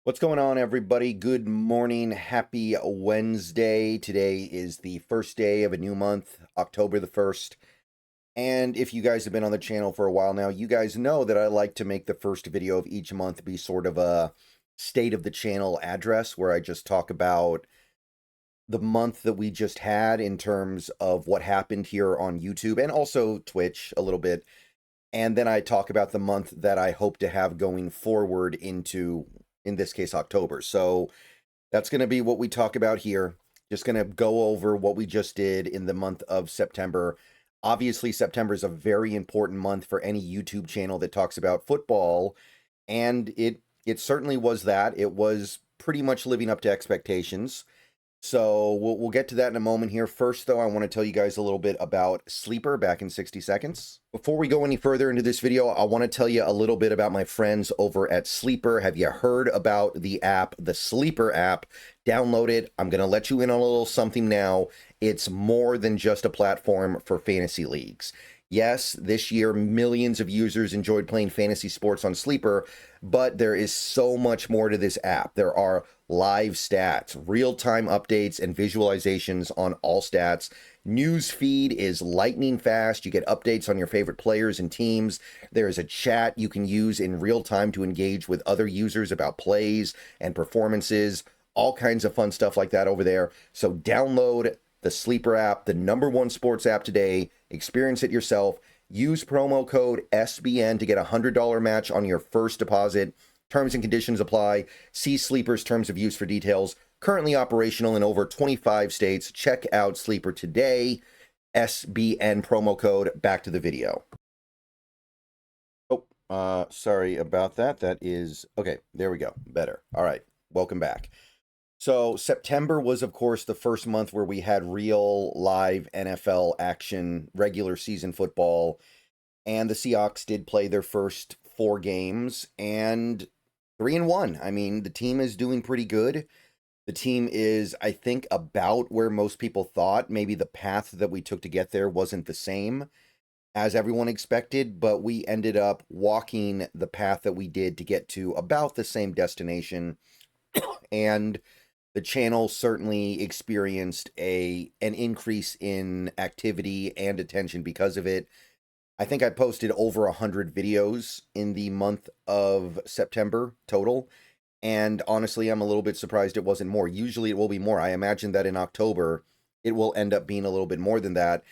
What's going on, everybody? Good morning. Happy Wednesday. Today is the first day of a new month, October the 1st. And if you guys have been on the channel for a while now, you guys know that I like to make the first video of each month be sort of a state of the channel address where I just talk about the month that we just had in terms of what happened here on YouTube and also Twitch a little bit. And then I talk about the month that I hope to have going forward into, in this case, October. So that's going to be what we talk about here. Just going to go over what we just did in the month of September. Obviously, September is a very important month for any YouTube channel that talks about football. And it certainly was that. It was pretty much living up to expectations. So we'll get to that in a moment here. First, though, I want to tell you guys a little bit about Sleeper back in 60 seconds. Before we go any further into this video, I want to tell you a little bit about my friends over at Sleeper. Have you heard about the app, the Sleeper app? Download it. I'm going to let you in on a little something now. It's more than just a platform for fantasy leagues. Yes, this year, millions of users enjoyed playing fantasy sports on Sleeper, but there is so much more to this app. There are live stats, real-time updates, and visualizations on all stats. News feed is lightning fast. You get updates on your favorite players and teams. There is a chat you can use in real time to engage with other users about plays and performances. All kinds of fun stuff like that over there. So download the Sleeper app, the #1 sports app today. Experience it yourself. Use promo code SBN to get a $100 match on your first deposit. Terms and conditions apply. See Sleeper's terms of use for details. Currently operational in over 25 states. Check out Sleeper today. SBN promo code. Back to the video. Oh, sorry about that. That is, okay, there we go. Better. All right, welcome back. So September was, of course, the first month where we had real live NFL action, regular season football, and the Seahawks did play their first 4 games, and 3-1. I mean, the team is doing pretty good. The team is, I think, about where most people thought. Maybe the path that we took to get there wasn't the same as everyone expected, but we ended up walking the path that we did to get to about the same destination. And the channel certainly experienced an increase in activity and attention because of it. I think I posted over 100 videos in the month of September total. And honestly, I'm a little bit surprised it wasn't more. Usually it will be more. I imagine that in October, it will end up being a little bit more than that.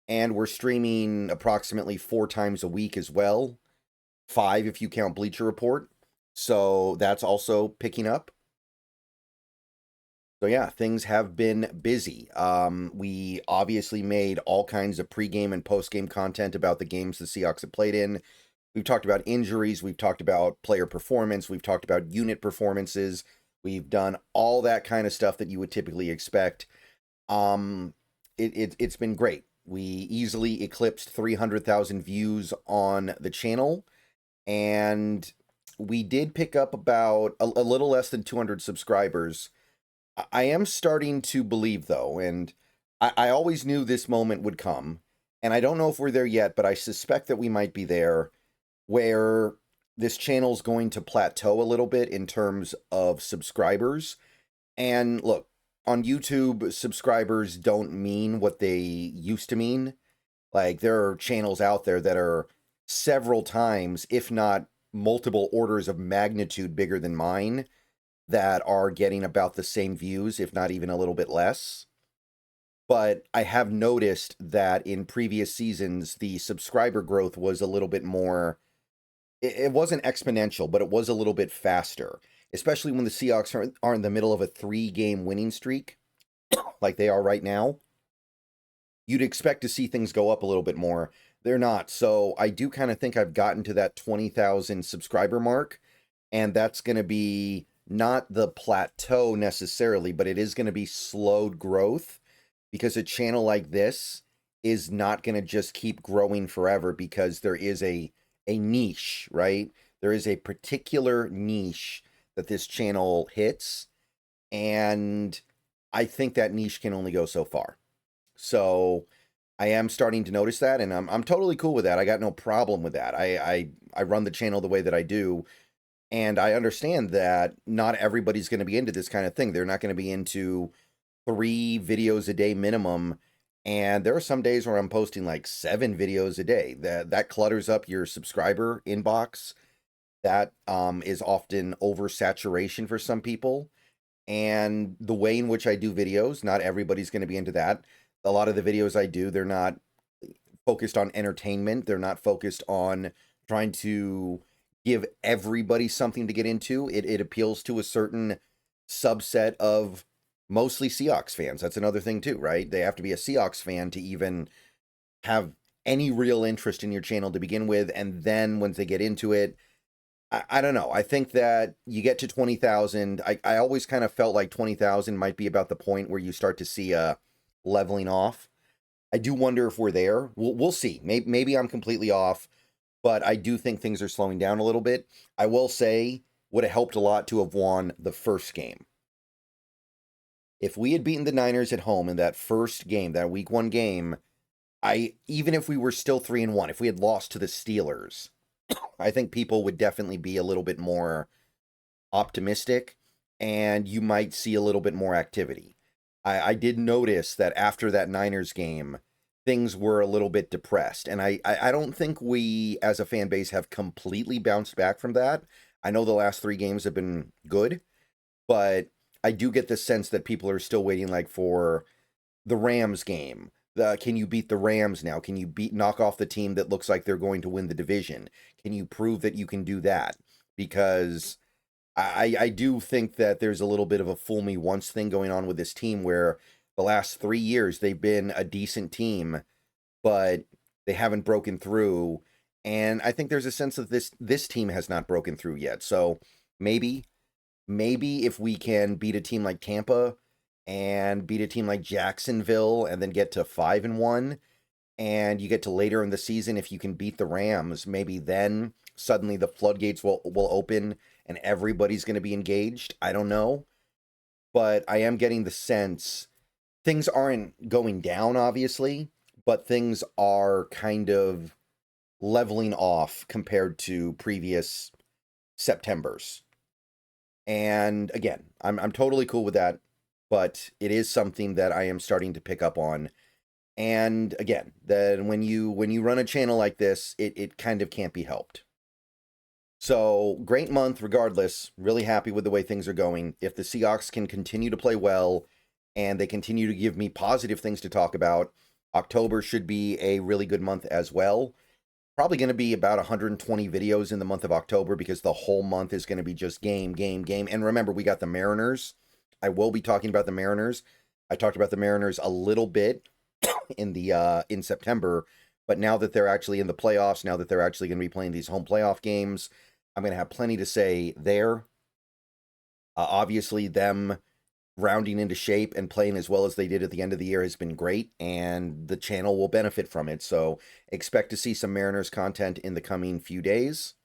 And we're streaming approximately 4 times a week as well. 5 if you count Bleacher Report. So that's also picking up. So yeah, things have been busy. We obviously made all kinds of pregame and postgame content about the games the Seahawks have played in. We've talked about injuries. We've talked about player performance. We've talked about unit performances. We've done all that kind of stuff that you would typically expect. It's been great. We easily eclipsed 300,000 views on the channel, and we did pick up about a little less than 200 subscribers. I am starting to believe, though, and I always knew this moment would come, and I don't know if we're there yet, but I suspect that we might be there, where this channel's going to plateau a little bit in terms of subscribers. And look, on YouTube, subscribers don't mean what they used to mean. Like, there are channels out there that are several times, if not multiple orders of magnitude bigger than mine, that are getting about the same views, if not even a little bit less. But I have noticed that in previous seasons, the subscriber growth was a little bit more, it wasn't exponential, but it was a little bit faster, especially when the Seahawks are in the middle of a 3-game winning streak, like they are right now. You'd expect to see things go up a little bit more. They're not. So I do kind of think I've gotten to that 20,000 subscriber mark, and that's going to be not the plateau necessarily, but it is going to be slowed growth, because a channel like this is not going to just keep growing forever, because there is a niche, right? There is a particular niche that this channel hits, and I think that niche can only go so far. So I am starting to notice that, and I'm totally cool with that. I got no problem with that. I run the channel the way that I do. And I understand that not everybody's going to be into this kind of thing. They're not going to be into 3 videos a day minimum. And there are some days where I'm posting like 7 videos a day. That clutters up your subscriber inbox. That is often oversaturation for some people. And the way in which I do videos, not everybody's going to be into that. A lot of the videos I do, they're not focused on entertainment. They're not focused on trying to give everybody something to get into. It appeals to a certain subset of mostly Seahawks fans. That's another thing too, right? They have to be a Seahawks fan to even have any real interest in your channel to begin with. And then once they get into it, I don't know. I think that you get to 20,000. I always kind of felt like 20,000 might be about the point where you start to see a leveling off. I do wonder if we're there. We'll see. Maybe I'm completely off, but I do think things are slowing down a little bit. I will say, would have helped a lot to have won the first game. If we had beaten the Niners at home in that first game, that week 1 game, even if we were still 3-1, if we had lost to the Steelers, I think people would definitely be a little bit more optimistic, and you might see a little bit more activity. I did notice that after that Niners game, things were a little bit depressed, and I don't think we, as a fan base, have completely bounced back from that. I know the last 3 games have been good, but I do get the sense that people are still waiting, like, for the Rams game. Can you beat the Rams now? Can you knock off the team that looks like they're going to win the division? Can you prove that you can do that? Because I do think that there's a little bit of a fool me once thing going on with this team, where the last 3 years they've been a decent team, but they haven't broken through. And I think there's a sense that this team has not broken through yet. So maybe if we can beat a team like Tampa and beat a team like Jacksonville and then get to 5-1, and you get to later in the season, if you can beat the Rams, maybe then suddenly the floodgates will open and everybody's going to be engaged. I don't know. But I am getting the sense things aren't going down, obviously, but things are kind of leveling off compared to previous Septembers. And again, I'm totally cool with that, but it is something that I am starting to pick up on. And again, that when you run a channel like this, it kind of can't be helped. So, great month regardless. Really happy with the way things are going. If the Seahawks can continue to play well and they continue to give me positive things to talk about, October should be a really good month as well. Probably going to be about 120 videos in the month of October, because the whole month is going to be just game. And remember, we got the Mariners. I will be talking about the Mariners. I talked about the Mariners a little bit in September, but now that they're actually in the playoffs, now that they're actually going to be playing these home playoff games, I'm going to have plenty to say there. Obviously, them rounding into shape and playing as well as they did at the end of the year has been great, and the channel will benefit from it. So expect to see some Mariners content in the coming few days.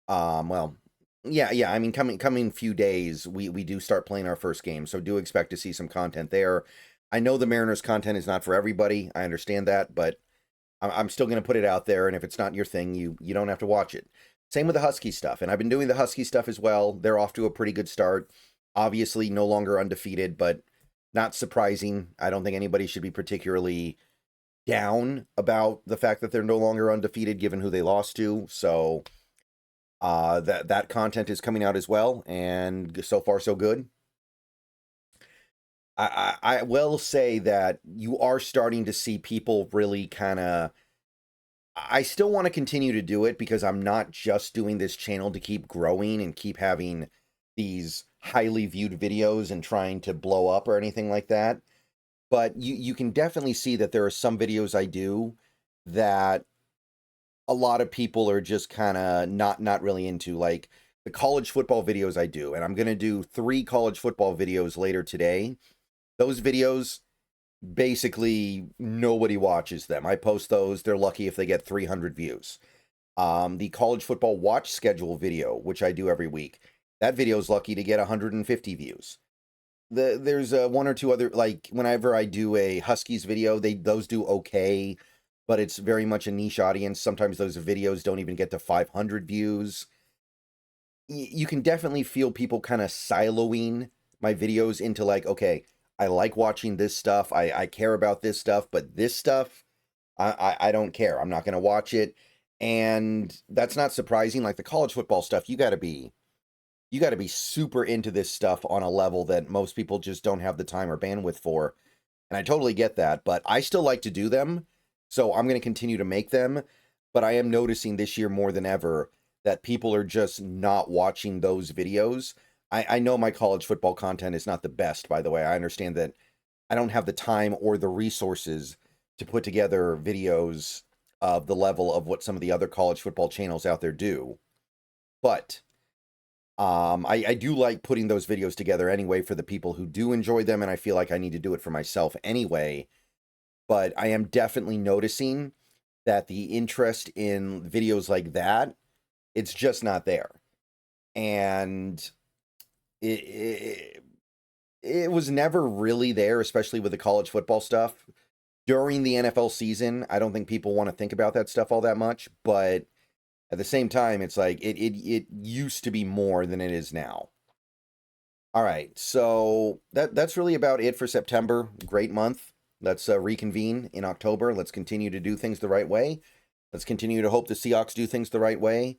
Well, yeah. I mean, coming few days, we do start playing our first game, so do expect to see some content there. I know the Mariners content is not for everybody. I understand that, but I'm still going to put it out there, and if it's not your thing, you don't have to watch it. Same with the Husky stuff, and I've been doing the Husky stuff as well. They're off to a pretty good start. Obviously, no longer undefeated, but not surprising. I don't think anybody should be particularly down about the fact that they're no longer undefeated, given who they lost to. So that content is coming out as well, and so far so good. I will say that you are starting to see people really kind of... I still want to continue to do it, because I'm not just doing this channel to keep growing and keep having these highly viewed videos and trying to blow up or anything like that. But you can definitely see that there are some videos I do that a lot of people are just kind of not really into, like the college football videos I do. And I'm going to do 3 college football videos later today. Those videos, basically nobody watches them. I post those. They're lucky if they get 300 views. The college football watch schedule video, which I do every week, that video is lucky to get 150 views. There's 1 or 2 other, like whenever I do a Huskies video, those do okay, but it's very much a niche audience. Sometimes those videos don't even get to 500 views. you can definitely feel people kind of siloing my videos into like, okay, I like watching this stuff. I care about this stuff, but this stuff, I don't care. I'm not going to watch it. And that's not surprising. Like the college football stuff, you got to be super into this stuff on a level that most people just don't have the time or bandwidth for. And I totally get that, but I still like to do them. So I'm going to continue to make them. But I am noticing this year more than ever that people are just not watching those videos. I know my college football content is not the best, by the way. I understand that I don't have the time or the resources to put together videos of the level of what some of the other college football channels out there do. But I do like putting those videos together anyway for the people who do enjoy them, and I feel like I need to do it for myself anyway. But I am definitely noticing that the interest in videos like that, it's just not there. And it was never really there, especially with the college football stuff. During the NFL season, I don't think people want to think about that stuff all that much, but at the same time, it's like it used to be more than it is now. All right, so that's really about it for September. Great month. Let's reconvene in October. Let's continue to do things the right way. Let's continue to hope the Seahawks do things the right way.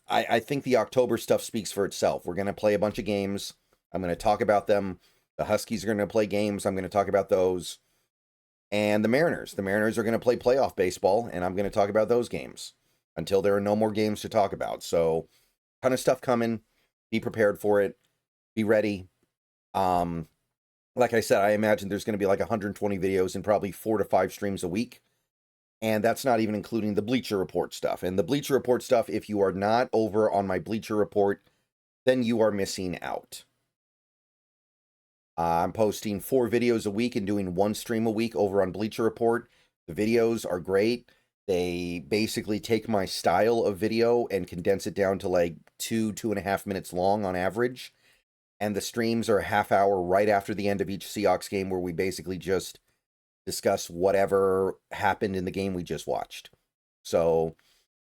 I think the October stuff speaks for itself. We're going to play a bunch of games. I'm going to talk about them. The Huskies are going to play games. I'm going to talk about those. And the Mariners. The Mariners are going to play playoff baseball, and I'm going to talk about those games until there are no more games to talk about. So, ton of stuff coming. Be prepared for it. Be ready. Like I said, I imagine there's going to be like 120 videos and probably 4 to 5 streams a week. And that's not even including the Bleacher Report stuff. And the Bleacher Report stuff, if you are not over on my Bleacher Report, then you are missing out. I'm posting 4 videos a week and doing 1 stream a week over on Bleacher Report. The videos are great. They basically take my style of video and condense it down to like 2.5 minutes long on average. And the streams are a half hour right after the end of each Seahawks game where we basically just discuss whatever happened in the game we just watched. So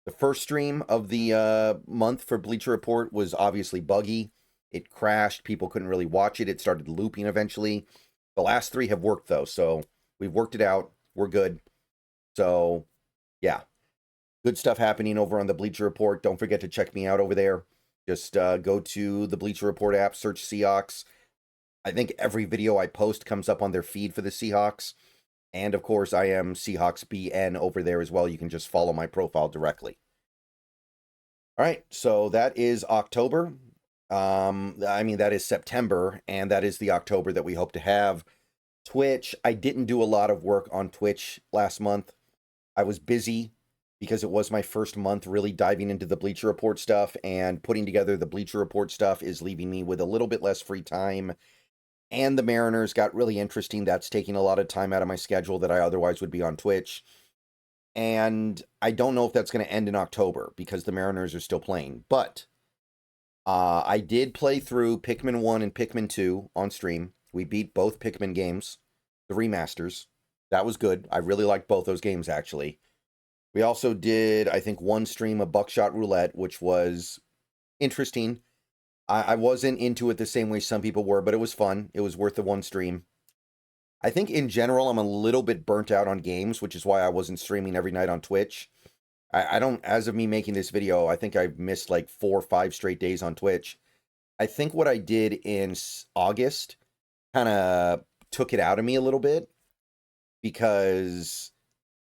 the first stream of the month for Bleacher Report was obviously buggy. It crashed. People couldn't really watch it. It started looping eventually. The last 3 have worked, though, so we've worked it out. We're good. So, yeah. Good stuff happening over on the Bleacher Report. Don't forget to check me out over there. Just go to the Bleacher Report app, search Seahawks. I think every video I post comes up on their feed for the Seahawks. And, of course, I am Seahawks BN over there as well. You can just follow my profile directly. All right, so that is October. That is September, and that is the October that we hope to have. Twitch, I didn't do a lot of work on Twitch last month. I was busy because it was my first month really diving into the Bleacher Report stuff, and putting together the Bleacher Report stuff is leaving me with a little bit less free time. And the Mariners got really interesting. That's taking a lot of time out of my schedule that I otherwise would be on Twitch. And I don't know if that's going to end in October because the Mariners are still playing. But I did play through Pikmin 1 and Pikmin 2 on stream. We beat both Pikmin games, the remasters. That was good. I really liked both those games, actually. We also did, I think, 1 stream of Buckshot Roulette, which was interesting. I wasn't into it the same way some people were, but it was fun. It was worth the 1 stream. I think in general, I'm a little bit burnt out on games, which is why I wasn't streaming every night on Twitch. I don't, as of me making this video, I think I've missed like 4 or 5 straight days on Twitch. I think what I did in August kind of took it out of me a little bit because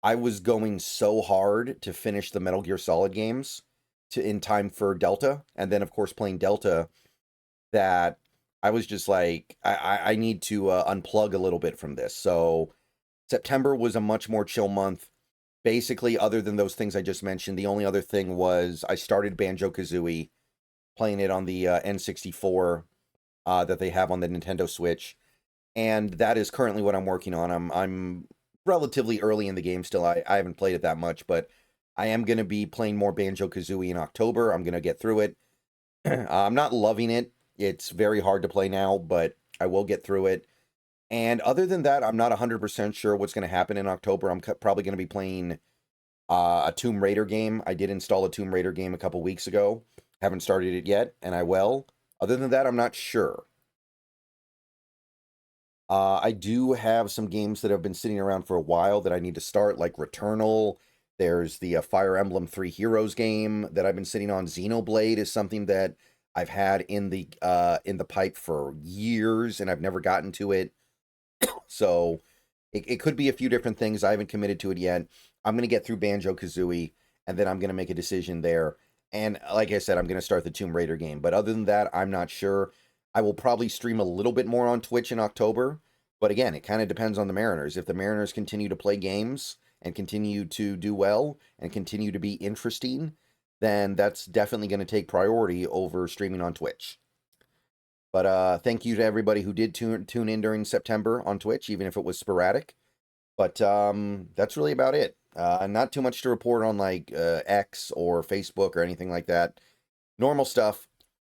I was going so hard to finish the Metal Gear Solid games in time for Delta, and then of course playing Delta, that I was just like, I need to unplug a little bit from this. So September was a much more chill month. Basically, other than those things I just mentioned, the only other thing was I started Banjo-Kazooie, playing it on the N64 that they have on the Nintendo Switch, and that is currently what I'm working on. I'm relatively early in the game still. I haven't played it that much, but I am going to be playing more Banjo-Kazooie in October. I'm going to get through it. I'm not loving it. It's very hard to play now, but I will get through it. And other than that, I'm not 100% sure what's going to happen in October. I'm probably going to be playing a Tomb Raider game. I did install a Tomb Raider game a couple weeks ago. Haven't started it yet, and I will. Other than that, I'm not sure. I do have some games that have been sitting around for a while that I need to start, like Returnal. There's the Fire Emblem Three Heroes game that I've been sitting on. Xenoblade is something that I've had in the pipe for years, and I've never gotten to it. So it could be a few different things. I haven't committed to it yet. I'm going to get through Banjo-Kazooie, and then I'm going to make a decision there. And like I said, I'm going to start the Tomb Raider game. But other than that, I'm not sure. I will probably stream a little bit more on Twitch in October. But again, it kind of depends on the Mariners. If the Mariners continue to play games and continue to do well and continue to be interesting, then that's definitely going to take priority over streaming on Twitch. But thank you to everybody who did tune in during September on Twitch, even if it was sporadic. But that's really about it. Not too much to report on like X or Facebook or anything like that. Normal stuff.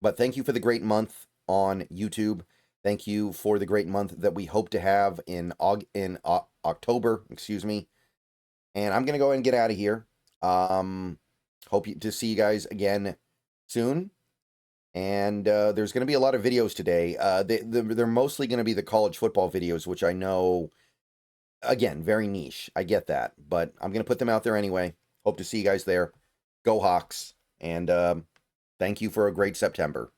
But thank you for the great month on YouTube. Thank you for the great month that we hope to have in October. Excuse me. And I'm gonna go ahead and get out of here. Hope to see you guys again soon. And there's going to be a lot of videos today. They're mostly going to be the college football videos, which I know, again, very niche. I get that. But I'm going to put them out there anyway. Hope to see you guys there. Go Hawks. And thank you for a great September.